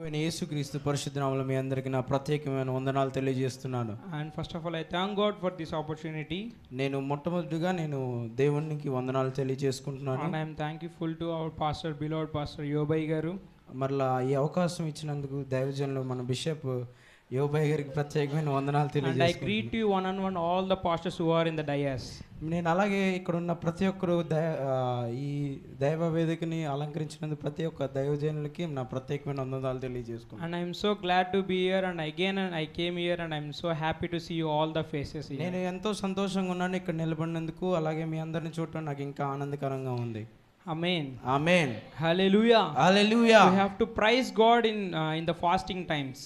యేసుక్రీస్తు పరిశుద్ధ నామములో మీ అందరికీ నా ప్రత్యేకమైన వందనాలు తెలియజేస్తున్నాను. And first of all, I thank God for this opportunity. నేను మొట్టమొదటిగా దేవునికి వందనాలు తెలియజేసుకుంటున్నాను. And I am thankful to our pastor, beloved pastor Yobai garu. మరలా ఈ అవకాశం ఇచ్చినందుకు దైవజనులు మన బిషప్ యోబాయ్ గారికి ప్రత్యేకమైన వందనాలు తెలియజేస్తున్నాను. And I greet you one on one all the pastors who are in the dais. నేను అలాగే ఇక్కడ ఉన్న ప్రతి ఒక్కరు ఈ దైవ వేదికని అలంకరించినందుకు ప్రతి ఒక్క దైవజనులకి నా ప్రత్యేకమైన వందనాలు తెలియజేసుకుంటున్నాను. And I am so glad to be here, and I came here and I am so happy to see you all the faces here. నేను ఎంతో సంతోషంగా ఉన్నాను ఇక్కడ నిలబడినందుకు. అలాగే మీ అందరిని చూడటం నాకు ఇంకా ఆనందకరంగా ఉంది. Amen. Amen. Hallelujah. Hallelujah. We have to praise God in the fasting times.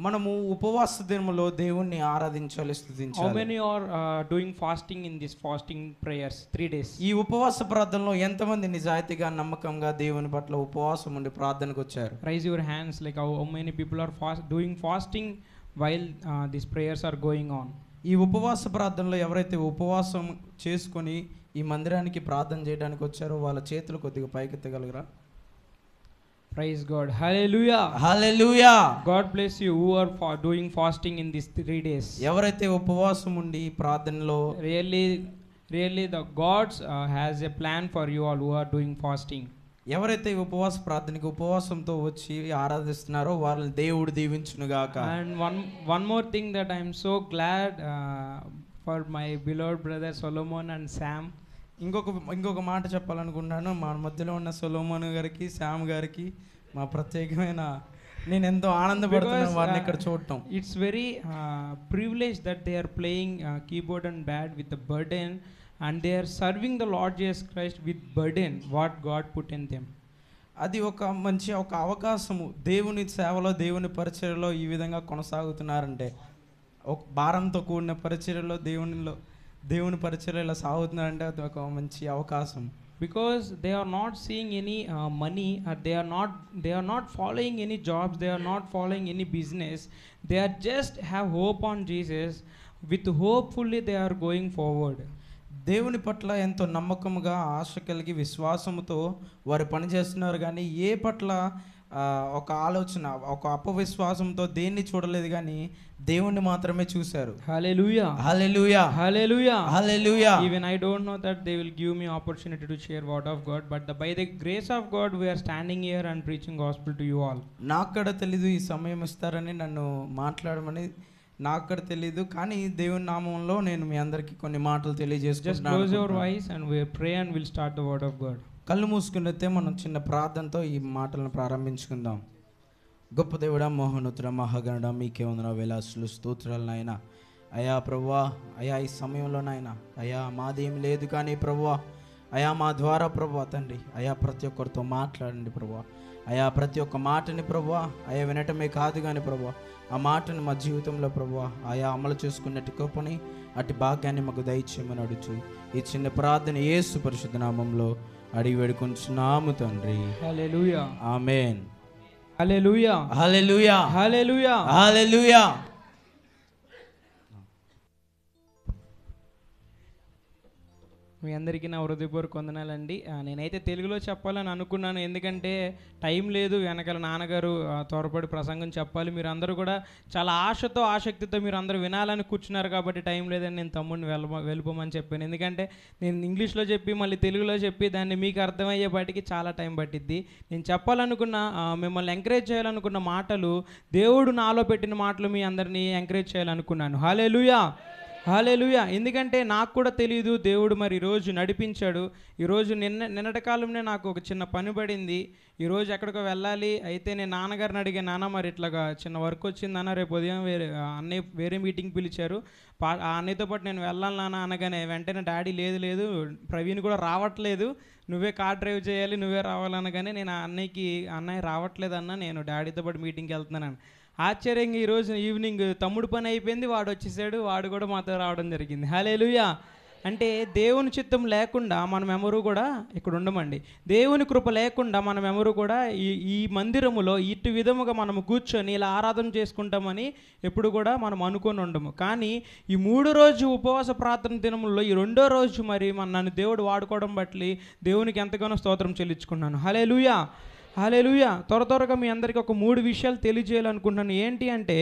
మనము ఉపవాస దినములో దేవుణ్ణి ఆరాధించాలి, స్తుతించాలి. How many are doing fasting in this fasting prayers 3 days? ఈ ఉపవాస ప్రార్థనలో ఎంతమంది నిజాయితీగా నమ్మకంగా దేవుని పట్ల ఉపవాసం ఉండి ప్రార్థనకు వచ్చారు? Raise your hands, like how many people are doing fasting while these prayers are going on. ఈ ఉపవాస ప్రార్థనలో ఎవరైతే ఉపవాసం చేసుకొని ఈ మందిరానికి ప్రార్థన చేయడానికి వచ్చారో వాళ్ళ చేతులు కొద్దిగా పైకెత్తగలరా? Praise God. Hallelujah. Hallelujah. God bless you who are doing fasting in these 3 days. ఎవరైతే ఉపవాసం ఉండి ప్రార్థనలో really the God has a plan for you all who are doing fasting. ఎవరైతే ఉపవాస ప్రార్థనకి ఉపవాసంతో వచ్చి ఆరాధిస్తున్నారో వాళ్ళని దేవుడు దీవించును గాక. And one more thing that I am so glad for my beloved brother Solomon and Sam. ఇంకొక మాట చెప్పాలనుకుంటున్నాను. మా మధ్యలో ఉన్న సొలొమోన్ గారికి, శామ్ గారికి మా ప్రత్యేకమైన నేను ఎంతో ఆనందపడుతున్నాను వారిని ఇక్కడ చూడటం. It's very privilege that they are playing keyboard and bad with the burden, and they are serving the Lord Jesus Christ with burden what God put in them. అది ఒక మంచి అవకాశము. దేవుని సేవలో, దేవుని పరిచర్యలో ఈ విధంగా కొనసాగుతున్నారంటే, ఒక భారంతో కూడిన పరిచర్యలో దేవుని పరిచర్య ఇలా సాగుతున్నారంటే అది ఒక మంచి అవకాశం. Because they are not seeing any money, or they are not following any jobs, they are not following any business. They are just have hope on Jesus. With hopefully they are going forward. దేవుని పట్ల ఎంతో నమ్మకముగా, ఆశ కలిగి, విశ్వాసముతో వారు పనిచేస్తున్నారు. కానీ ఏ పట్ల ఒక ఆలోచన, ఒక అపవిశ్వాసంతో దేన్ని చూడలేదు, కానీ దేవుణ్ణి మాత్రమే చూశారు. Hallelujah. Hallelujah. Hallelujah. Hallelujah. Even I don't know that they will give me opportunity to share word of God, but by the grace of God we are standing here and preaching gospel to you all. నాక్కడ తెలీదు ఈ సమయం ఇస్తారని, నన్ను మాట్లాడమని నాక్కడ తెలీదు, కానీ దేవుని నామంలో నేను మీ అందరికీ కొన్ని మాటలు తెలియజేసుకుంటున్నాను. Just close your eyes and we pray and we'll start the word of God. కళ్ళు మూసుకున్నట్టే మనం చిన్న ప్రార్థనతో ఈ మాటలను ప్రారంభించుకుందాం. గొప్ప దేవుడా, మహోన్నతుడా, మహాగణుడా, మీకే వందనాలు, వేలాసులు, స్తోత్రాలు నాయనా. అయా ప్రభువా, అయా ఈ సమయంలో నాయనా, అయా మాదేం లేదు కానీ ప్రభువా, అయా మా ద్వారా ప్రభువా తండ్రి, అయా ప్రతి ఒక్కరితో మాట్లాడండి ప్రభువా. అయా ప్రతి ఒక్క మాటని ప్రభువా, అయా వినటమే కాదు కానీ ప్రభువా, ఆ మాటను మా జీవితంలో ప్రభువా ఆయా అమలు చేసుకున్నట్టు కృపని, అటు భాగ్యాన్ని మాకు దయచేయమని అడుచు ఈ చిన్న ప్రార్థన యేసు పరిశుద్ధ నామంలో అడిగి వేడుకొంచున్నాము తండ్రి. Hallelujah. ఆమేన్. Hallelujah. హల్లెలూయా. Hallelujah. హల్లెలూయా. మీ అందరికీ నా హృదయపూర్వక వందనాలండి. నేనైతే తెలుగులో చెప్పాలని అనుకున్నాను, ఎందుకంటే టైం లేదు. వెనకాల నాన్నగారు త్వరపడి ప్రసంగం చెప్పాలి. మీరు అందరూ కూడా చాలా ఆశతో, ఆసక్తితో మీరు అందరూ వినాలని కూర్చున్నారు కాబట్టి టైం లేదని నేను తమ్ముడిని వెళ్ళిపోమని చెప్పాను. ఎందుకంటే నేను ఇంగ్లీష్లో చెప్పి మళ్ళీ తెలుగులో చెప్పి దాన్ని మీకు అర్థమయ్యేపాటికి చాలా టైం పట్టిద్ది. నేను చెప్పాలనుకున్న, మిమ్మల్ని ఎంకరేజ్ చేయాలనుకున్న మాటలు, దేవుడు నాలో పెట్టిన మాటలు మీ అందరినీ ఎంకరేజ్ చేయాలనుకున్నాను. హల్లెలూయా. హల్లెలూయా. ఎందుకంటే నాకు కూడా తెలియదు, దేవుడు మరి ఈరోజు నడిపించాడు. ఈరోజు నిన్నటి కాలంలో నాకు ఒక చిన్న పని పడింది. ఈరోజు ఎక్కడికో వెళ్ళాలి. అయితే నేను నాన్నగారిని అడిగాను, నాన్న మరి ఇట్లాగా చిన్న వర్క్ వచ్చిందన్న, రేపు ఉదయం అన్నయ్య వేరే మీటింగ్ పిలిచారు, ఆ అన్నయ్యతో పాటు నేను వెళ్ళాలి నాన్న అనగానే వెంటనే డాడీ లేదు ప్రవీణ్ కూడా రావట్లేదు, నువ్వే కార్ డ్రైవ్ చేయాలి, నువ్వే రావాలనగానే నేను అన్నయ్య రావట్లేదన్నా, నేను డాడీతో పాటు మీటింగ్కి వెళ్తున్నాను. ఆశ్చర్యంగా ఈరోజు ఈవినింగ్ తమ్ముడు పని అయిపోయింది, వాడు వచ్చేసాడు, వాడు కూడా మాతో రావడం జరిగింది. హల్లెలూయా. అంటే దేవుని చిత్తం లేకుండా మనం ఎవరు కూడా ఇక్కడ ఉండమండి. దేవుని కృప లేకుండా మనం ఎవరు కూడా ఈ మందిరములో ఇటు విధముగా మనము కూర్చొని ఇలా ఆరాధన చేసుకుంటామని ఎప్పుడు కూడా మనం అనుకొని ఉండము. కానీ ఈ 3 రోజు ఉపవాస ప్రార్థన దినముల్లో ఈ 2వ రోజు మరి నన్ను దేవుడు వాడుకోవడం బట్టి దేవునికి ఎంతగానో స్తోత్రం చెల్లించుకున్నాను. హల్లెలూయా. హల్లెలూయా. త్వరగా మీ అందరికీ ఒక 3 విషయాలు తెలియజేయాలనుకుంటున్నాను. ఏంటి అంటే,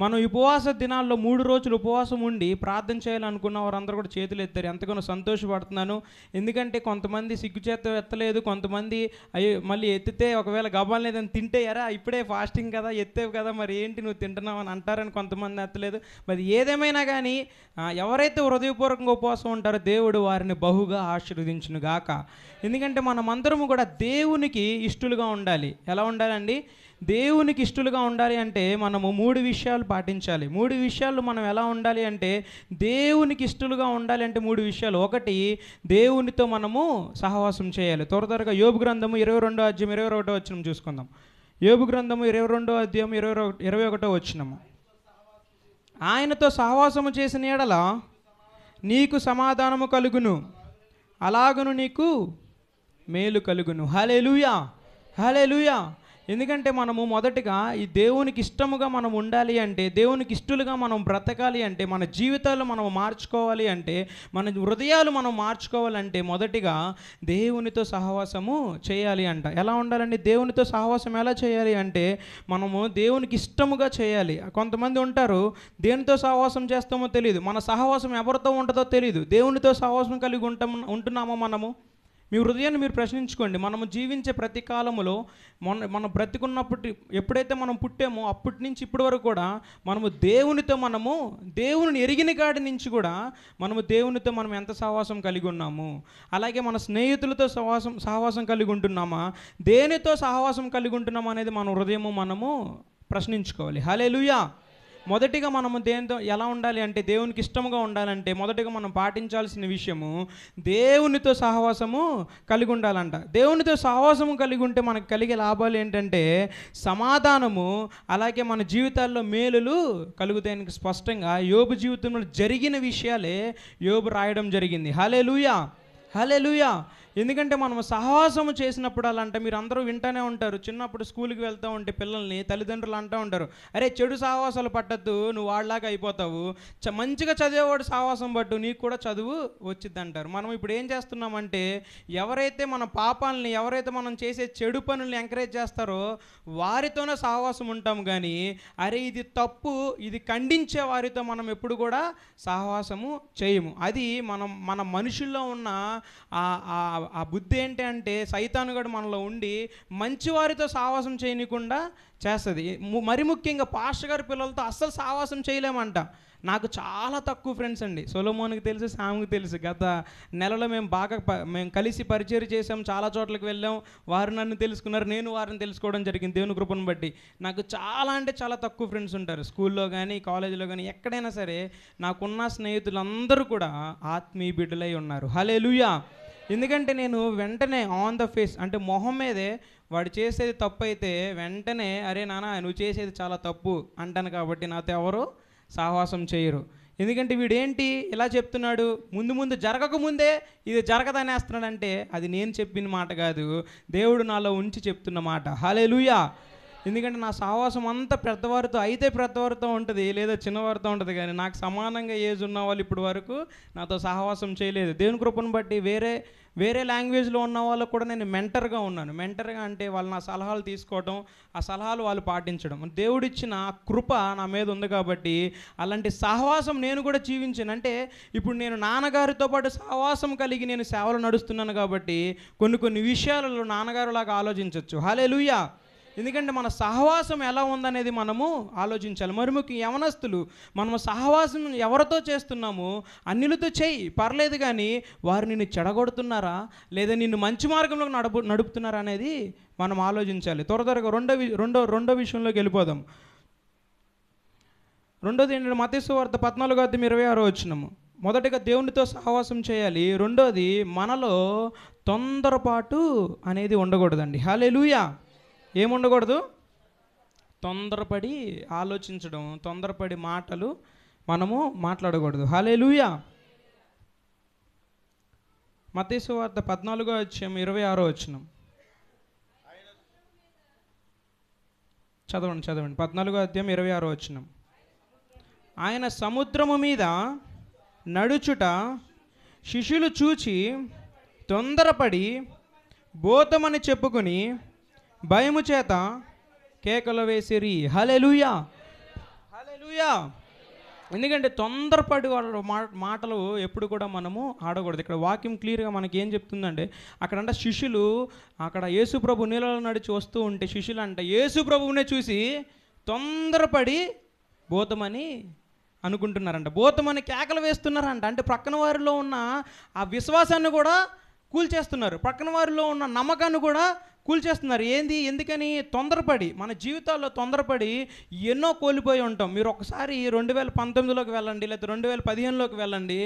మనం ఉపవాస దినాల్లో 3 రోజులు ఉపవాసం ఉండి ప్రార్థన చేయాలనుకున్న వారందరూ కూడా చేతులు ఎత్తారు. ఎంతగానో సంతోషపడుతున్నాను. ఎందుకంటే కొంతమంది సిగ్గుచేత ఎత్తలేదు, కొంతమంది అయ్యో మళ్ళీ ఎత్తితే ఒకవేళ గబాల్ లేదని తింటే ఎరా ఇప్పుడే ఫాస్టింగ్ కదా, ఎత్తేవు కదా, మరి ఏంటి నువ్వు తింటున్నావు అని అంటారని కొంతమంది ఎత్తలేదు. మరి ఏదేమైనా కానీ ఎవరైతే హృదయపూర్వకంగా ఉపవాసం ఉంటారో దేవుడు వారిని బహుగా ఆశీర్వదించును గాక. ఎందుకంటే మనమందరము కూడా దేవునికి ఇష్టలుగా ఉండాలి. ఎలా ఉండాలండి? దేవునికి ఇష్టలుగా ఉండాలి అంటే మనము 3 విషయాలు పాటించాలి. 3 విషయాలు మనం ఎలా ఉండాలి అంటే, దేవునికి ఇష్టలుగా ఉండాలి అంటే 3 విషయాలు. ఒకటి, దేవునితో మనము సహవాసం చేయాలి. త్వరగా యోబు గ్రంథము 22వ అధ్యాయం 21వ వచనం చూసుకుందాం. యోబు గ్రంథము 22వ అధ్యాయం 21వ వచనము. ఆయనతో సహవాసము చేసిన యెడల నీకు సమాధానము కలుగును, అలాగను నీకు మేలు కలుగును. హల్లెలూయా, హల్లెలూయా. ఎందుకంటే మనము మొదటిగా ఈ దేవునికి ఇష్టముగా మనం ఉండాలి అంటే, దేవునికి ఇష్టలుగా మనం బ్రతకాలి అంటే, మన జీవితాలు మనం మార్చుకోవాలి అంటే, మన హృదయాలు మనం మార్చుకోవాలంటే మొదటిగా దేవునితో సహవాసము చేయాలి అంట. ఎలా ఉండాలండి? దేవునితో సహవాసం ఎలా చేయాలి అంటే, మనము దేవునికి ఇష్టముగా చేయాలి. కొంతమంది ఉంటారు, దేనితో సహవాసం చేస్తామో తెలియదు, మన సహవాసం ఎవరితో ఉంటుందో తెలియదు. దేవునితో సహవాసం కలిగి ఉంటున్నామో మనము? మీ హృదయాన్ని మీరు ప్రశ్నించుకోండి. మనము జీవించే ప్రతి కాలములో మనం బ్రతికున్నప్పటి ఎప్పుడైతే మనం పుట్టామో అప్పటి నుంచి ఇప్పటి వరకు కూడా మనము దేవుని ఎరిగిన కాడి నుంచి కూడా మనము దేవునితో మనం ఎంత సహవాసం కలిగి ఉన్నాము, అలాగే మన స్నేహితులతో సహవాసం కలిగి ఉంటున్నామా, దేనితో సహవాసం కలిగి ఉంటున్నామా అనేది మన హృదయము మనము ప్రశ్నించుకోవాలి. హల్లెలూయా. మొదటిగా మనము దేనితో ఎలా ఉండాలి అంటే, దేవునికి ఇష్టముగా ఉండాలంటే మొదటిగా మనం పాటించాల్సిన విషయము దేవునితో సహవాసము కలిగి ఉండాలంట. దేవునితో సహవాసము కలిగి ఉంటే మనకు కలిగే లాభాలు ఏంటంటే సమాధానము, అలాగే మన జీవితాల్లో మేలులు కలుగుతాయని స్పష్టంగా యోబు జీవితంలో జరిగిన విషయాలే యోబు రాయడం జరిగింది. హల్లెలూయా, హల్లెలూయా. ఎందుకంటే మనం సహవాసము చేసినప్పుడు అలా అంటే, మీరు అందరూ వింటూనే ఉంటారు, చిన్నప్పుడు స్కూల్కి వెళ్తూ ఉంటే పిల్లల్ని తల్లిదండ్రులు అంటూ ఉంటారు, అరే చెడు సహవాసాలు పట్టద్దు, నువ్వు వాళ్ళలాగా అయిపోతావు, మంచిగా చదివేవాడు సహవాసం పట్టు, నీకు కూడా చదువు వచ్చిద్ది అంటారు. మనం ఇప్పుడు ఏం చేస్తున్నామంటే, ఎవరైతే మన పాపాలని, ఎవరైతే మనం చేసే చెడు పనుల్ని ఎంకరేజ్ చేస్తారో వారితోనే సహవాసం ఉంటాం కానీ, అరే ఇది తప్పు, ఇది ఖండించే వారితో మనం ఎప్పుడు కూడా సహవాసము చేయము. అది మన మనుషుల్లో ఉన్న ఆ బుద్ధి ఏంటి అంటే, సైతానుగాడు మనలో ఉండి మంచి వారితో సహవాసం చేయనీయకుండా చేస్తుంది. మరి ముఖ్యంగా పాస్టర్ గారి పిల్లలతో అస్సలు సహవాసం చేయలేమంట. నాకు చాలా తక్కువ ఫ్రెండ్స్ అండి. సొలొమోన్కి తెలుసు, శామ్కి తెలుసు. గత నెలలో మేము కలిసి పరిచయం చేసాం, చాలా చోట్లకి వెళ్ళాం, వారు నన్ను తెలుసుకున్నారు, నేను వారిని తెలుసుకోవడం జరిగింది దేవుని కృపను బట్టి. నాకు చాలా అంటే చాలా తక్కువ ఫ్రెండ్స్ ఉంటారు. స్కూల్లో కానీ కాలేజీలో కానీ ఎక్కడైనా సరే నాకున్న స్నేహితులందరూ కూడా ఆత్మీయ బిడ్డలై ఉన్నారు. హల్లెలూయా. ఎందుకంటే నేను వెంటనే ఆన్ ద ఫేస్ అంటే మొహం మీదే వాడు చేసేది తప్పు అయితే వెంటనే అరే నాన్న నువ్వు చేసేది చాలా తప్పు అంటాను. కాబట్టి నాతో ఎవరు సహవాసం చేయరు. ఎందుకంటే వీడేంటి ఇలా చెప్తున్నాడు, ముందు జరగకముందే ఇది జరగదనేస్తున్నాడంటే అది నేను చెప్పిన మాట కాదు, దేవుడు నాలో ఉంచి చెప్తున్న మాట. హల్లెలూయా. ఎందుకంటే నా సహవాసం అంతా పెద్దవారితో ఉంటుంది, లేదా చిన్నవారితో ఉంటుంది, కానీ నాకు సమానంగా ఏజ్ ఉన్న వాళ్ళు ఇప్పటి వరకు నాతో సహవాసం చేయలేదు. దేవుని కృపను బట్టి వేరే లాంగ్వేజ్లో ఉన్న వాళ్ళకు కూడా నేను మెంటర్గా ఉన్నాను. మెంటర్గా అంటే వాళ్ళు నా సలహాలు తీసుకోవడం, ఆ సలహాలు వాళ్ళు పాటించడం, దేవుడిచ్చిన కృప నా మీద ఉంది. కాబట్టి అలాంటి సహవాసం నేను కూడా జీవించాను. అంటే ఇప్పుడు నేను నాన్నగారితో పాటు సహవాసం కలిగి నేను సేవలు నడుస్తున్నాను కాబట్టి కొన్ని విషయాలలో నాన్నగారులాగా ఆలోచించవచ్చు. హల్లెలూయా. ఎందుకంటే మన సహవాసం ఎలా ఉందనేది మనము ఆలోచించాలి. మరి ముఖ్యంగా యవనస్తులు, మనము సహవాసం ఎవరితో చేస్తున్నామో అన్యులతో చేయి పర్లేదు, కానీ వారు నిన్ను చెడగొడుతున్నారా లేదా నిన్ను మంచి మార్గంలో నడుపుతున్నారా అనేది మనం ఆలోచించాలి. త్వరగా రెండో విషయంలోకి వెళ్ళిపోదాం. రెండోది ఏంటంటే మత్తయి సువార్త 14:26 వచనము. మొదటిగా దేవునితో సహవాసం చేయాలి. రెండోది మనలో తొందరపాటు అనేది ఉండకూడదండి. హల్లెలూయా. ఏముండకూడదు? తొందరపడి ఆలోచించడం, తొందరపడి మాటలు మనము మాట్లాడకూడదు. హల్లెలూయా. మత్తయి సువార్త 14:26 వచనం చదవండి. 14:26 వచనం. ఆయన సముద్రము మీద నడుచుట శిష్యులు చూచి తొందరపడి బోతమని చెప్పుకుని భయము చేత కేకలు వేసిరి. హల్లెలూయా, హల్లెలూయా. ఎందుకంటే తొందరపడి వాళ్ళ మాటలు ఎప్పుడు కూడా మనము ఆడకూడదు. ఇక్కడ వాక్యం క్లియర్గా మనకి ఏం చెప్తుందంటే, అక్కడంట శిష్యులు అక్కడ యేసుప్రభు నీళ్ళలో నడిచి వస్తూ ఉంటే శిష్యులు అంట యేసుప్రభువునే చూసి తొందరపడి భూతమని అనుకుంటున్నారంట, భూతమని కేకలు వేస్తున్నారంట. అంటే ప్రక్కన వారిలో ఉన్న ఆ విశ్వాసాన్ని కూడా కూల్చేస్తున్నారు, ప్రక్కన వారిలో ఉన్న నమ్మకాన్ని కూడా కూల్చేస్తున్నారు. ఎందుకని? తొందరపడి, మన జీవితాల్లో తొందరపడి ఎన్నో కోల్పోయి ఉంటాం. మీరు ఒకసారి 2019లోకి వెళ్ళండి, లేదా 2015లోకి వెళ్ళండి.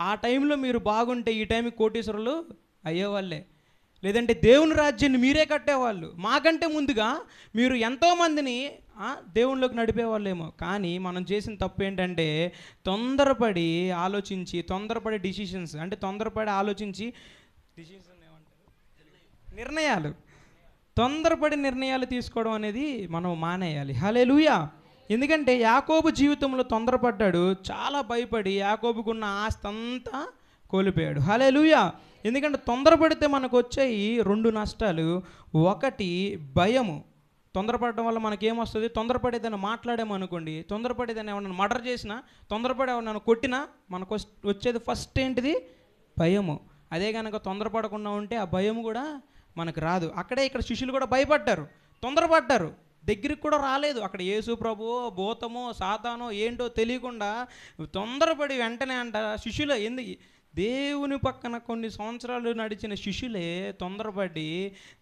ఆ టైంలో మీరు బాగుంటే ఈ టైంకి కోటీశ్వరులు అయ్యేవాళ్ళే, లేదంటే దేవుని రాజ్యాన్ని మీరే కట్టేవాళ్ళు. మాకంటే ముందుగా మీరు ఎంతోమందిని దేవుళ్ళలోకి నడిపేవాళ్ళేమో. కానీ మనం చేసిన తప్పు ఏంటంటే తొందరపడి ఆలోచించి, తొందరపడి డిసిషన్స్, అంటే తొందరపడి ఆలోచించి నిర్ణయాలు, తొందరపడి నిర్ణయాలు తీసుకోవడం అనేది మనం మానేయాలి. హల్లెలూయా. ఎందుకంటే యాకోబు జీవితంలో తొందరపడ్డాడు, చాలా భయపడి యాకోబుకున్న ఆస్తి అంతా కోల్పోయాడు. హల్లెలూయా. ఎందుకంటే తొందరపడితే మనకు వచ్చాయి 2 నష్టాలు. ఒకటి భయము. తొందరపడడం వల్ల మనకేమొస్తుంది? తొందరపడేదాన్ని మాట్లాడామనుకోండి, తొందరపడేదాన్ని ఏమన్నా మర్డర్ చేసినా, తొందరపడి ఏమన్నా కొట్టినా మనకు వచ్చేది ఫస్ట్ ఏంటిది? భయము. అదే కనుక తొందరపడకుండా ఉంటే ఆ భయం కూడా మనకు రాదు. అక్కడే ఇక్కడ శిష్యులు కూడా భయపడ్డారు, తొందరపడ్డారు, దగ్గరికి కూడా రాలేదు. అక్కడ యేసు ప్రభువో భూతమో సాతానో ఏంటో తెలియకుండా తొందరపడి వెంటనే అంట శిష్యులు దేవుని పక్కన కొన్ని సంవత్సరాలు నడిచిన శిష్యులే తొందరపడి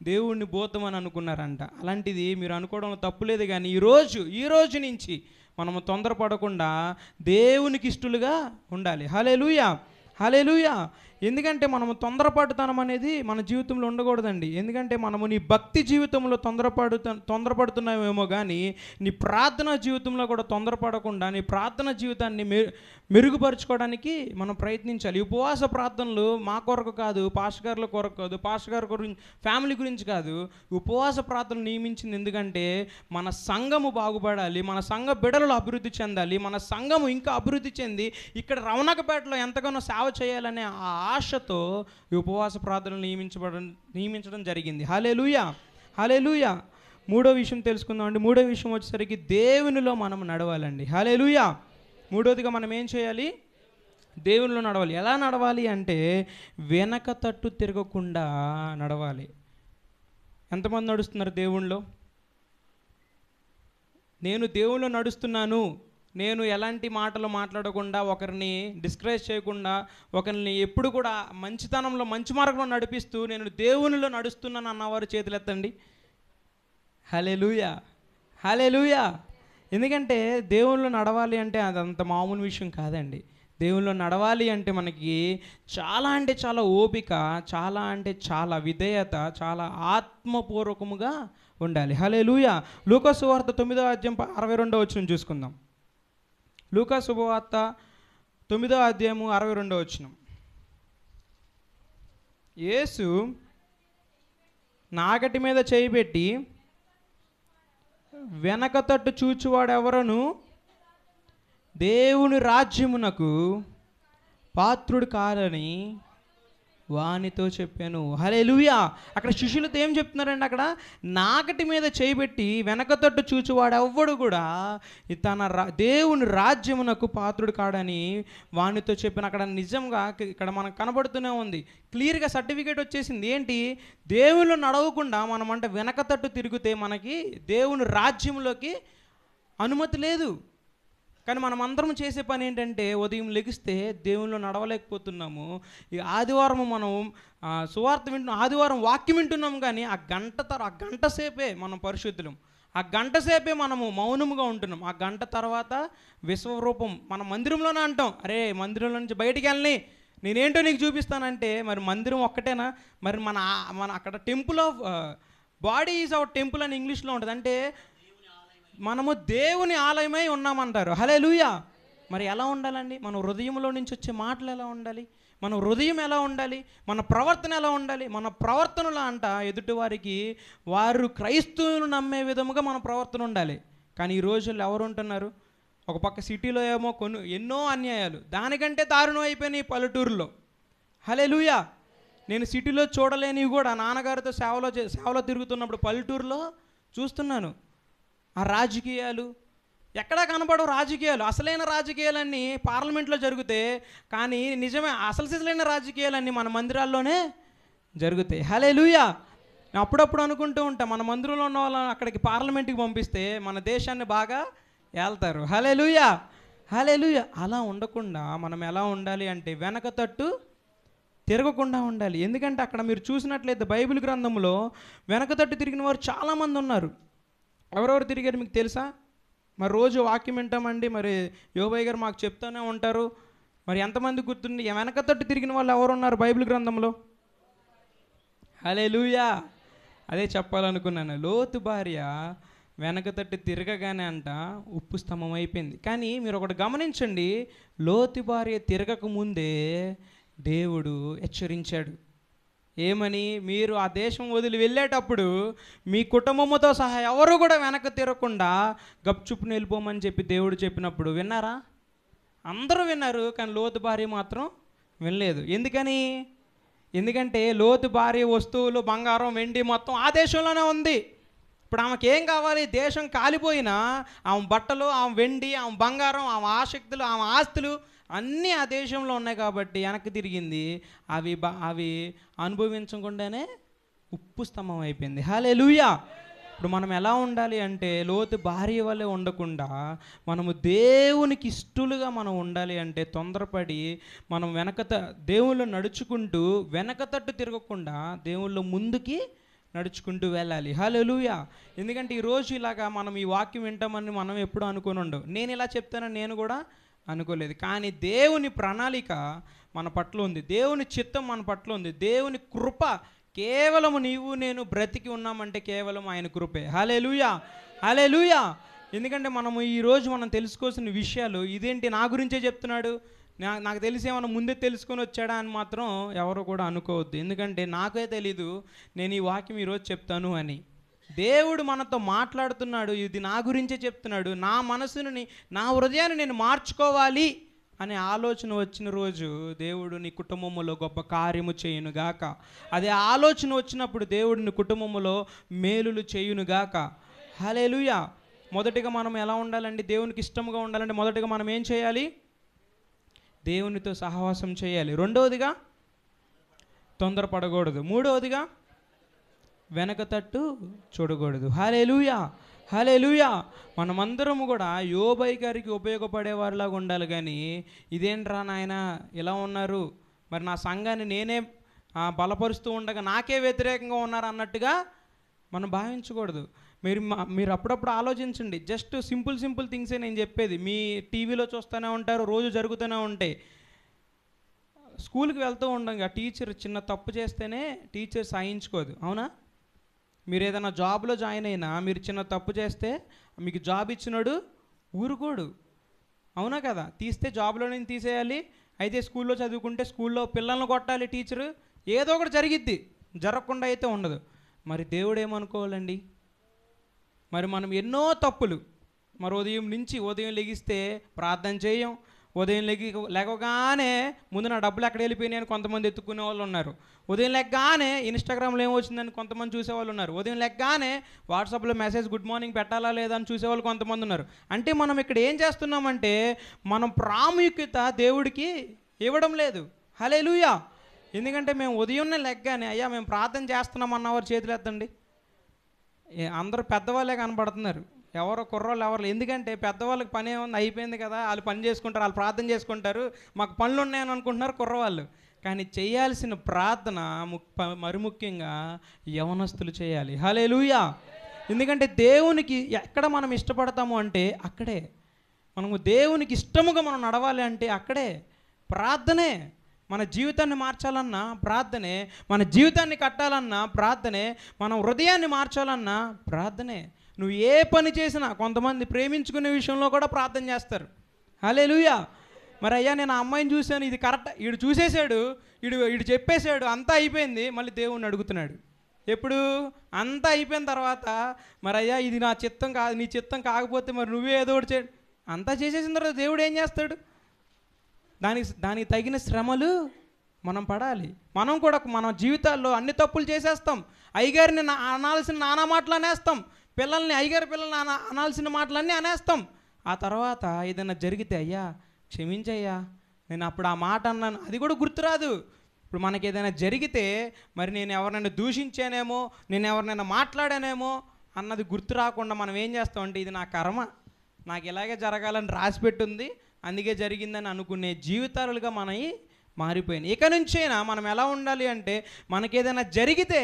దేవుణ్ణి భూతమని అనుకున్నారంట. అలాంటిది మీరు అనుకోవడంలో తప్పులేదు. కానీ ఈ రోజు నుంచి మనము తొందరపడకుండా దేవునికి ఇష్టలుగా ఉండాలి. హల్లెలూయా, హల్లెలూయా. ఎందుకంటే మనము తొందరపడుతాం అనేది మన జీవితంలో ఉండకూడదండి. ఎందుకంటే మనము నీ భక్తి జీవితంలో తొందరపడుతున్నామేమో, కానీ నీ ప్రార్థనా జీవితంలో కూడా తొందరపడకుండా నీ ప్రార్థనా జీవితాన్ని మెరుగుపరుచుకోవడానికి మనం ప్రయత్నించాలి. ఉపవాస ప్రార్థనలు మా కొరకు కాదు, పాస్టర్ గారుల కొరకు కాదు, పాస్టర్ గారి గురించి, ఫ్యామిలీ గురించి కాదు. ఉపవాస ప్రార్థనలు నియమించింది ఎందుకంటే మన సంఘము బాగుపడాలి, మన సంఘ బిడలు అభివృద్ధి చెందాలి, మన సంఘము ఇంకా అభివృద్ధి చెంది ఇక్కడ రవణకపేటలో ఎంతగానో సేవ చేయాలనే ఆ ఆశతో ఈ ఉపవాస ప్రార్థనలు నియమించడం జరిగింది. హల్లెలూయా, హల్లెలూయా. 3వ విషయం తెలుసుకుందామండి. 3వ విషయం వచ్చేసరికి దేవునిలో మనం నడవాలండి. హల్లెలూయా. 3వదిగా మనం ఏం చేయాలి? దేవునిలో నడవాలి. ఎలా నడవాలి అంటే వెనక తట్టు తిరగకుండా నడవాలి. ఎంతమంది నడుస్తున్నారు దేవునిలో? నేను దేవునిలో నడుస్తున్నాను, నేను ఎలాంటి మాటలు మాట్లాడకుండా, ఒకరిని డిస్కరేజ్ చేయకుండా, ఒకరిని ఎప్పుడు కూడా మంచితనంలో మంచి మార్గంలో నడిపిస్తూ నేను దేవునిలో నడుస్తున్నాను అన్నవారు చేతులు ఎత్తండి. హల్లెలూయా, హల్లెలూయా. ఎందుకంటే దేవునిలో నడవాలి అంటే అదంత మామూలు విషయం కాదండి. దేవునిలో నడవాలి అంటే మనకి చాలా అంటే చాలా ఓపిక, చాలా అంటే చాలా విధేయత, చాలా ఆత్మపూర్వకముగా ఉండాలి. హల్లెలూయా. లూకా సువార్త 9వ అధ్యాయం 62వ వచనం చూసుకుందాం. లూకా శుభవార్త 9వ అధ్యాయము 62వ వచనం. యేసు నాగటి మీద చేయి పెట్టి వెనక తట్టు చూచువాడెవరను దేవుని రాజ్యమునకు పాత్రుడు కాదని వానితో చెప్పాను. హల్లెలూయా. అక్కడ శిష్యులతో ఏం చెప్తున్నారండి? అక్కడ నాగటి మీద చేయబెట్టి వెనక తట్టు చూచువాడెవ్వడు కూడా దేవుని రాజ్యమునకు పాత్రుడు కాడని వానితో చెప్పిన. అక్కడ నిజంగా ఇక్కడ మనకు కనబడుతూనే ఉంది, క్లియర్గా సర్టిఫికేట్ వచ్చేసింది. ఏంటి? దేవుళ్ళు నడవకుండా మనం అంటే వెనక తట్టు తిరిగితే మనకి దేవుని రాజ్యంలోకి అనుమతి లేదు. కానీ మనం అందరం చేసే పని ఏంటంటే ఉదయం లెగిస్తే దేవునిలో నడవలేకపోతున్నాము. ఈ ఆదివారం మనం సువార్త వింటున్నాం, ఆదివారం వాక్యం వింటున్నాం, కానీ ఆ గంట సేపే మనం పరిశుద్ధులం, ఆ గంట సేపే మనము మౌనముగా ఉంటున్నాం. ఆ గంట తర్వాత విశ్వరూపం మన మందిరంలోనే అంటాం, అరే మందిరంలో నుంచి బయటికి వెళ్ళని నేనేంటో నీకు చూపిస్తానంటే, మరి మందిరం ఒక్కటేనా? మరి మన అక్కడ temple of body is our temple అని ఇంగ్లీష్లో ఉంటుంది. అంటే మనము దేవుని ఆలయమై ఉన్నామంటారు. హల్లెలూయా. మరి ఎలా ఉండాలండి? మన హృదయంలో నుంచి వచ్చే మాటలు ఎలా ఉండాలి? మన హృదయం ఎలా ఉండాలి? మన ప్రవర్తన ఎలా ఉండాలి? మన ప్రవర్తనలో అంట ఎదుటివారికి వారు క్రైస్తవులను నమ్మే విధముగా మన ప్రవర్తన ఉండాలి. కానీ ఈ రోజుల్లో ఎవరు ఉంటున్నారు? ఒక పక్క సిటీలో ఏమో ఎన్నో అన్యాయాలు, దానికంటే దారుణం అయిపోయినాయి పల్లెటూరులో. హల్లెలూయా. నేను సిటీలో చూడలేనివి కూడా నాన్నగారితో సేవలో తిరుగుతున్నప్పుడు పల్లెటూరులో చూస్తున్నాను. ఆ రాజకీయాలు ఎక్కడా కనపడవు. రాజకీయాలు, అసలైన రాజకీయాలన్నీ పార్లమెంట్లో జరుగుతాయి, కానీ నిజమే అసలైన రాజకీయాలన్నీ మన మందిరాల్లోనే జరుగుతాయి. హల్లెలూయా. నేను అప్పుడప్పుడు అనుకుంటూ ఉంటా, మన మందిరంలో ఉన్న వాళ్ళని అక్కడికి పార్లమెంట్కి పంపిస్తే మన దేశాన్ని బాగా ఏళ్తారు. హల్లెలూయా, హల్లెలూయా. అలా ఉండకుండా మనం ఎలా ఉండాలి అంటే వెనక తట్టు తిరగకుండా ఉండాలి. ఎందుకంటే అక్కడ మీరు చూసినట్లయితే బైబిల్ గ్రంథంలో వెనక తట్టు తిరిగిన వారు చాలామంది ఉన్నారు. ఎవరెవరు తిరిగారు మీకు తెలుసా? మరి రోజు వాక్యం వింటామండి, మరి యోబయ్య గారు మాకు చెప్తూనే ఉంటారు. మరి ఎంతమంది గుర్తుంది వెనక తట్టు తిరిగిన వాళ్ళు ఎవరు ఉన్నారు బైబిల్ గ్రంథంలో? హల్లెలూయా. అదే చెప్పాలనుకున్నాను. లోతు భార్య వెనక తట్టు తిరగగానే అంట ఉప్పు స్తంభం అయిపోయింది. కానీ మీరు ఒకటి గమనించండి, లోతు భార్య తిరగక ముందే దేవుడు హెచ్చరించాడు. ఏమని? మీరు ఆ దేశం వదిలి వెళ్ళేటప్పుడు మీ కుటుంబంతో సహా ఎవరు కూడా వెనక తిరగకుండా గప్చుప్పుని వెళ్ళిపోమని చెప్పి దేవుడు చెప్పినప్పుడు విన్నారా? అందరూ విన్నారు, కానీ లోతు భార్య మాత్రం వినలేదు. ఎందుకంటే లోతు భార్య వస్తువులు, బంగారం, వెండి మొత్తం ఆ దేశంలోనే ఉంది. ఇప్పుడు ఆమెకి ఏం కావాలి? దేశం కాలిపోయినా ఆమె బట్టలు, ఆమె వెండి, ఆమె బంగారం, ఆమె ఆసక్తులు, ఆమె ఆస్తులు అన్నీ ఆ దేశంలో ఉన్నాయి కాబట్టి వెనక్కి తిరిగింది. అవి అనుభవించకుండానే ఉప్పు స్తంభం అయిపోయింది. హల్లెలూయా. ఇప్పుడు మనం ఎలా ఉండాలి అంటే లోతు భార్య వల్లే ఉండకుండా మనము దేవునికి ఇష్టలుగా మనం ఉండాలి అంటే తొందరపడి మనం దేవుళ్ళు నడుచుకుంటూ వెనక తట్టు తిరగకుండా దేవుళ్ళు ముందుకి నడుచుకుంటూ వెళ్ళాలి. హల్లెలూయా. ఎందుకంటే ఈరోజు ఇలాగా మనం ఈ వాక్యం వింటామని మనం ఎప్పుడు అనుకుని ఉండవు. నేను ఇలా చెప్తానని నేను కూడా అనుకోలేదు. కానీ దేవుని ప్రణాళిక మన పట్ల ఉంది, దేవుని చిత్తం మన పట్ల ఉంది, దేవుని కృప కేవలం నీవు నేను బ్రతికి ఉన్నామంటే కేవలం ఆయన కృపే. హల్లెలూయా, హల్లెలూయా. ఎందుకంటే ఈరోజు మనం తెలుసుకోవాల్సిన విషయాలు ఇదేంటి నా గురించే చెప్తున్నాడు, నాకు తెలిసి ఏమన్నా ముందే తెలుసుకొని వచ్చాడా అని మాత్రం ఎవరు కూడా అనుకోవద్దు. ఎందుకంటే నాకే తెలీదు నేను ఈ వాక్యం ఈరోజు చెప్తాను అని. దేవుడు మనతో మాట్లాడుతున్నాడు, ఇది నా గురించే చెప్తున్నాడు. నా మనసుని, నా హృదయాన్ని నేను మార్చుకోవాలి అనే ఆలోచన వచ్చిన రోజు దేవుడు నీ కుటుంబంలో గొప్ప కార్యము చేయునుగాక. అదే ఆలోచన వచ్చినప్పుడు దేవుడు నీ కుటుంబంలో మేలులు చేయునుగాక. హల్లెలూయా. మొదటిగా మనం ఎలా ఉండాలండి? దేవునికి ఇష్టముగా ఉండాలంటే మొదటిగా మనం ఏం చేయాలి? దేవునితో సహవాసం చేయాలి. రెండవదిగా తొందరపడకూడదు. మూడవదిగా వెనక తట్టు చూడకూడదు. హల్లెలూయా, హల్లెలూయా. మనమందరము కూడా యోబయ్య గారికి ఉపయోగపడేవారిలాగా ఉండాలి. కానీ ఇదేంట్రా నాయన ఇలా ఉన్నారు, మరి నా సంఘాన్ని నేనే బలపరుస్తూ ఉండగా నాకే వ్యతిరేకంగా ఉన్నారు అన్నట్టుగా మనం భావించకూడదు. మీరు అప్పుడప్పుడు ఆలోచించండి. జస్ట్ సింపుల్ థింగ్సే నేను చెప్పేది. మీ టీవీలో చూస్తూనే ఉంటారు, రోజు జరుగుతూనే ఉంటాయి. స్కూల్కి వెళ్తూ ఉండగా టీచర్ చిన్న తప్పు చేస్తేనే టీచర్ సహించుకోదు, అవునా? మీరు ఏదైనా జాబ్లో జాయిన్ అయినా మీరు చిన్న తప్పు చేస్తే మీకు జాబ్ ఇచ్చినాడు ఊరుకోడు, అవునా కదా? తీస్తే జాబ్లో నుంచి తీసేయాలి. అయితే స్కూల్లో చదువుకుంటే స్కూల్లో పిల్లల్ని కొట్టాలి టీచరు, ఏదో ఒకటి జరిగిద్ది, జరగకుండా అయితే ఉండదు. మరి దేవుడు ఏమనుకోవాలండి? మరి మనం ఎన్నో తప్పులు, మరి ఉదయం లెగిస్తే ప్రార్థన చేయం, ఉదయం లేవగానే ముందు నా డబ్బులు ఎక్కడ వెళ్ళిపోయినాయని కొంతమంది ఎత్తుకునే వాళ్ళు ఉన్నారు. ఉదయం లెగ్గానే ఇన్స్టాగ్రామ్లో ఏమొచ్చిందని కొంతమంది చూసేవాళ్ళు ఉన్నారు. ఉదయం లెగ్గానే వాట్సాప్లో మెసేజ్ గుడ్ మార్నింగ్ పెట్టాలా లేదా అని చూసేవాళ్ళు కొంతమంది ఉన్నారు. అంటే మనం ఇక్కడ ఏం చేస్తున్నామంటే మనం ప్రాముఖ్యత దేవుడికి ఇవ్వడం లేదు. హల్లెలూయా. ఎందుకంటే మేము ఉదయం లెగ్గానే అయ్యా మేము ప్రార్థన చేస్తున్నాం అన్నవారు చేతులు ఎత్తండి. అందరూ పెద్దవాళ్ళే కనబడుతున్నారు, ఎవరో కుర్రోళ్ళు ఎవరు. ఎందుకంటే పెద్దవాళ్ళకి పని ఏముంది, అయిపోయింది కదా, వాళ్ళు పని చేసుకుంటారు, వాళ్ళు ప్రార్థన చేసుకుంటారు, మాకు పనులు ఉన్నాయని అనుకుంటున్నారు కుర్రవాళ్ళు. కానీ చేయాల్సిన ప్రార్థన మరి ముఖ్యంగా యవనస్తులు చేయాలి. హల్లెలూయా. ఎందుకంటే దేవునికి ఎక్కడ మనం ఇష్టపడతాము అంటే అక్కడే, మనము దేవునికి ఇష్టముగా మనం నడవాలి అంటే అక్కడే. ప్రార్థనే. మన జీవితాన్ని మార్చాలన్నా ప్రార్థనే, మన జీవితాన్ని కట్టాలన్నా ప్రార్థనే, మన హృదయాన్ని మార్చాలన్నా ప్రార్థనే. నువ్వు ఏ పని చేసినా, కొంతమంది ప్రేమించుకునే విషయంలో కూడా ప్రార్థన చేస్తారు. హల్లెలూయా. మరి అయ్యా నేను ఆ అమ్మాయిని చూశాను, ఇది కరెక్ట్, వీడు చూసేశాడు, వీడు చెప్పేశాడు, అంతా అయిపోయింది, మళ్ళీ దేవుణ్ణి అడుగుతున్నాడు. ఎప్పుడు? అంతా అయిపోయిన తర్వాత మరి అయ్యా ఇది నా చిత్తం కాదు, నీ చిత్తం కాకపోతే మరి నువ్వే ఏదో ఒకటి అంతా చేసేసిన తర్వాత దేవుడు ఏం చేస్తాడు? దానికి తగిన శ్రమలు మనం పడాలి. మనం కూడా మన జీవితాల్లో అన్ని తప్పులు చేసేస్తాం. అయ్యగారిని అనాల్సిన నానా మాటలు అనేస్తాం. అయ్యగారి పిల్లల్ని అనాల్సిన మాటలన్నీ అనేస్తాం. ఆ తర్వాత ఏదైనా జరిగితే, అయ్యా క్షమించయ్యా, నేను అప్పుడు ఆ మాట అన్నాను, అది కూడా గుర్తురాదు. ఇప్పుడు మనకి ఏదైనా జరిగితే మరి నేను ఎవరినైనా దూషించానేమో, నేను ఎవరినైనా మాట్లాడానేమో అన్నది గుర్తు రాకుండా మనం ఏం చేస్తామంటే, ఇది నా కర్మ, నాకు ఇలాగే జరగాలని రాసిపెట్టుంది, అందుకే జరిగిందని అనుకునే జీవితాలుగా మనవి మారిపోయినాయి. ఇక నుంచైనా మనం ఎలా ఉండాలి అంటే, మనకేదైనా జరిగితే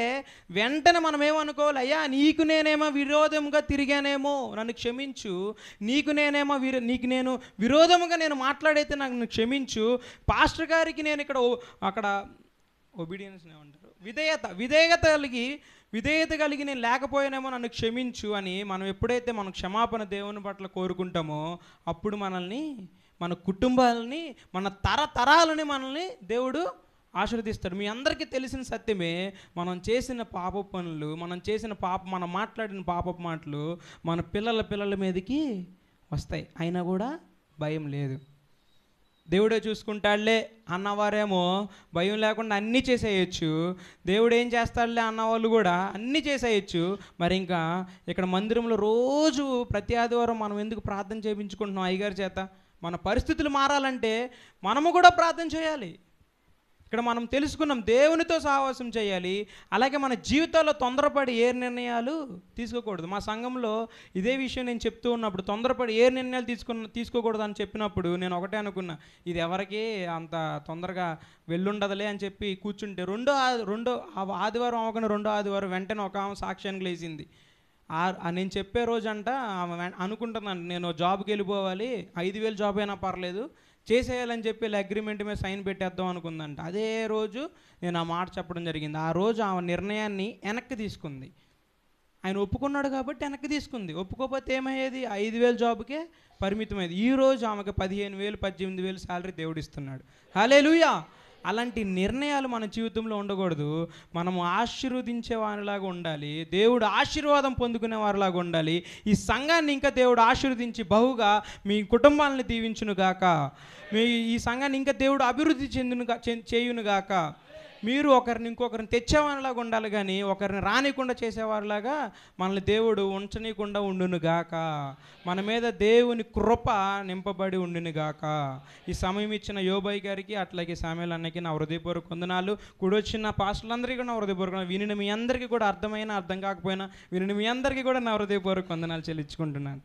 వెంటనే మనం ఏమనుకోవాలి, అయ్యా నీకు నేనేమో విరోధంగా తిరిగానేమో, నన్ను క్షమించు, నీకు నేను విరోధముగా నేను మాట్లాడైతే నన్ను క్షమించు, పాస్టర్ గారికి నేను అక్కడ ఒబీడియన్స్ ఏమంటారు, విధేయత కలిగి నేను లేకపోయానేమో, నన్ను క్షమించు అని మనం ఎప్పుడైతే మనం క్షమాపణ దేవుని పట్ల కోరుకుంటామో, అప్పుడు మనల్ని, మన కుటుంబాలని, మన తరతరాలని మనల్ని దేవుడు ఆశీర్వదిస్తాడు. మీ అందరికీ తెలిసిన సత్యమే, మనం చేసిన పాప పనులు, మనం మాట్లాడిన పాపపు మాటలు మన పిల్లల మీదకి వస్తాయి. అయినా కూడా భయం లేదు. దేవుడే చూసుకుంటాడులే అన్నవారేమో భయం లేకుండా అన్నీ చేసేయచ్చు. దేవుడు ఏం చేస్తాడులే అన్నవాళ్ళు కూడా అన్నీ చేసేయచ్చు. మరి ఇంకా ఇక్కడ మందిరంలో రోజు ప్రతి ఆదివారం మనం ఎందుకు ప్రార్థన చేయించుకుంటున్నాం అయ్యగారి చేత? మన పరిస్థితులు మారాలంటే మనము కూడా ప్రార్థన చేయాలి. ఇక్కడ మనం తెలుసుకున్నాం, దేవునితో సహవాసం చేయాలి. అలాగే మన జీవితాల్లో తొందరపడి ఏ నిర్ణయాలు తీసుకోకూడదు. మా సంఘంలో ఇదే విషయం నేను చెప్తూ ఉన్నప్పుడు, తొందరపడి ఏ నిర్ణయాలు తీసుకోకూడదు అని చెప్పినప్పుడు నేను ఒకటే అనుకున్నా, ఇది ఎవరికి అంత తొందరగా వెళ్ళుండదులే అని చెప్పి కూర్చుంటే, రెండో ఆదివారం అవగానే రెండో ఆదివారం వెంటనే ఒక ఆమె సాక్ష్యానికి లేచింది. నేను చెప్పే రోజంట ఆమె అనుకుంటున్నాను, నేను జాబ్కి వెళ్ళిపోవాలి, 5,000 జాబ్ అయినా పర్లేదు, చేసేయాలని చెప్పి అగ్రిమెంట్ మీద సైన్ పెట్టేద్దాం అనుకుందంట. అదే రోజు నేను ఆ మాట చెప్పడం జరిగింది. ఆ రోజు ఆమె నిర్ణయాన్ని వెనక్కి తీసుకుంది. ఆయన ఒప్పుకున్నాడు కాబట్టి వెనక్కి తీసుకుంది. ఒప్పుకోకపోతే ఏమయ్యేది? 5,000 జాబ్కే పరిమితమైంది. ఈరోజు ఆమెకు 15,000 18,000 శాలరీ దేవుడిస్తున్నాడు. హల్లెలూయా. అలాంటి నిర్ణయాలు మన జీవితంలో ఉండకూడదు. మనము ఆశీర్వదించే వారిలాగా ఉండాలి. దేవుడు ఆశీర్వాదం పొందుకునే వారిలాగా ఉండాలి. ఈ సంఘాన్ని ఇంకా దేవుడు ఆశీర్వదించి బహుగా మీ కుటుంబాలను దీవించునుగాక. ఈ సంఘాన్ని ఇంకా దేవుడు అభివృద్ధి చేయునుగాక. మీరు ఇంకొకరిని తెచ్చేవారిలాగా ఉండాలి, కానీ ఒకరిని రానికుండా చేసేవారిలాగా మనల్ని దేవుడు ఉంచనీయకుండా ఉండునుగాక. మన మీద దేవుని కృప నింపబడి ఉండునుగాక. ఈ సమయం ఇచ్చిన యోబాయి గారికి, అట్లాగే సామ్యూల్ అన్నకి నా హృదయపూర్వక వందనాలు. కూడొచ్చిన పాస్టర్లందరికీ కూడా నా హృదయపూర్వక, వినిన మీ అందరికీ కూడా అర్థం కాకపోయినా వినిన మీ అందరికీ కూడా నా హృదయపూర్వక వందనాలు చెల్లించుకుంటున్నాను.